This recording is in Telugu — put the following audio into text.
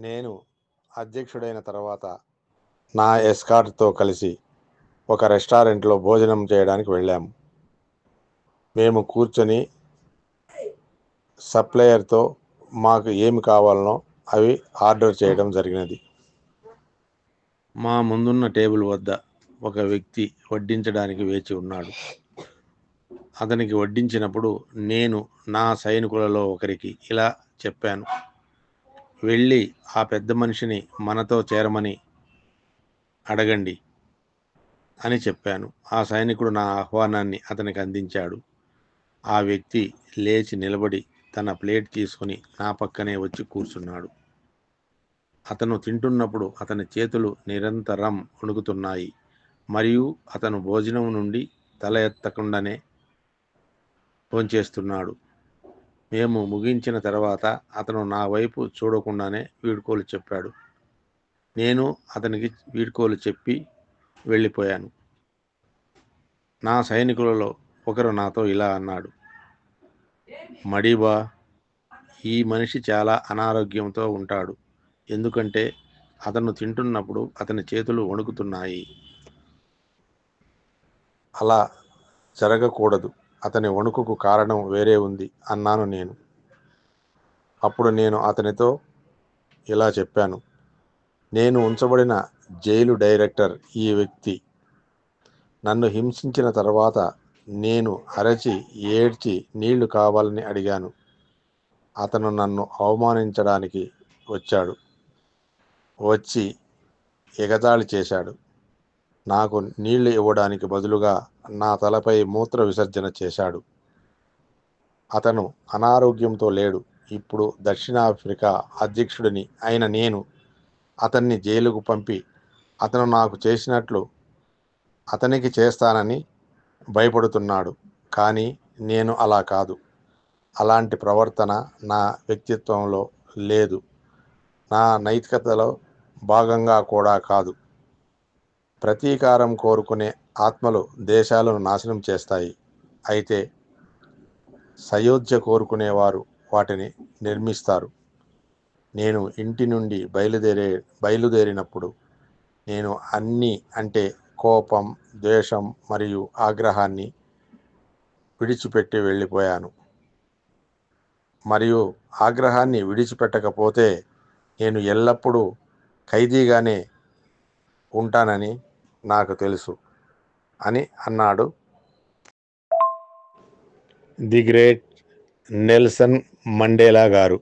నేను అధ్యక్షుడైన తర్వాత నా ఎస్కార్ట్తో కలిసి ఒక రెస్టారెంట్లో భోజనం చేయడానికి వెళ్ళాము. మేము కూర్చొని సప్లయర్తో మాకు ఏమి కావాలనో అవి ఆర్డర్ చేయడం జరిగినది. మా ముందున్న టేబుల్ వద్ద ఒక వ్యక్తి వడ్డించడానికి వేచి ఉన్నాడు. అతనికి వడ్డించినప్పుడు నేను నా సైనికులలో ఒకరికి ఇలా చెప్పాను, వెళ్ళి ఆ పెద్ద మనిషిని మనతో చేరమని అడగండి అని చెప్పాను. ఆ సైనికుడు నా ఆహ్వానాన్ని అతనికి అందించాడు. ఆ వ్యక్తి లేచి నిలబడి తన ప్లేట్ తీసుకుని నా పక్కనే వచ్చి కూర్చున్నాడు. అతను తింటున్నప్పుడు అతని చేతులు నిరంతరం వణుకుతున్నాయి మరియు అతను భోజనం నుండి తల ఎత్తకుండానే భోంచేస్తున్నాడు. మేము ముగించిన తర్వాత అతను నా వైపు చూడకుండానే వీడ్కోలు చెప్పాడు. నేను అతనికి వీడ్కోలు చెప్పి వెళ్ళిపోయాను. నా సైనికులలో ఒకరు నాతో ఇలా అన్నాడు, మడీబా, ఈ మనిషి చాలా అనారోగ్యంతో ఉంటాడు. ఎందుకంటే అతను తింటున్నప్పుడు అతని చేతులు వణుకుతున్నాయి. అలా జరగకూడదు. అతని వణుకుకు కారణం వేరే ఉంది అన్నాను నేను. అప్పుడు నేను అతనితో ఇలా చెప్పాను, నేను ఉంచబడిన జైలు డైరెక్టర్ ఈ వ్యక్తి. నన్ను హింసించిన తర్వాత నేను అరచి ఏడ్చి నీళ్లు కావాలని అడిగాను. అతను నన్ను అవమానించడానికి వచ్చి ఎగతాళి చేశాడు. నాకు నీళ్లు ఇవ్వడానికి బదులుగా నా తలపై మూత్ర విసర్జన చేశాడు. అతను అనారోగ్యంతో లేడు. ఇప్పుడు దక్షిణాఫ్రికా అధ్యక్షుడిని అయిన నేను అతన్ని జైలుకు పంపి అతను నాకు చేసినట్లు అతనికి చేస్తానని భయపడుతున్నాడు. కానీ నేను అలా కాదు. అలాంటి ప్రవర్తన నా వ్యక్తిత్వంలో లేదు. నా నైతికతలో భాగంగా కూడా కాదు. ప్రతీకారం కోరుకునే ఆత్మలు దేశాలను నాశనం చేస్తాయి. అయితే సయోధ్య కోరుకునేవారు వాటిని నిర్మిస్తారు. నేను ఇంటి నుండి బయలుదేరినప్పుడు నేను అంటే కోపం, ద్వేషం మరియు ఆగ్రహాన్ని విడిచిపెట్టి వెళ్ళిపోయాను. మరియు ఆగ్రహాన్ని విడిచిపెట్టకపోతే నేను ఎల్లప్పుడూ ఖైదీగానే ఉంటానని నాకు తెలుసు అని అన్నాడు ది గ్రేట్ నెల్సన్ మండేలా గారు.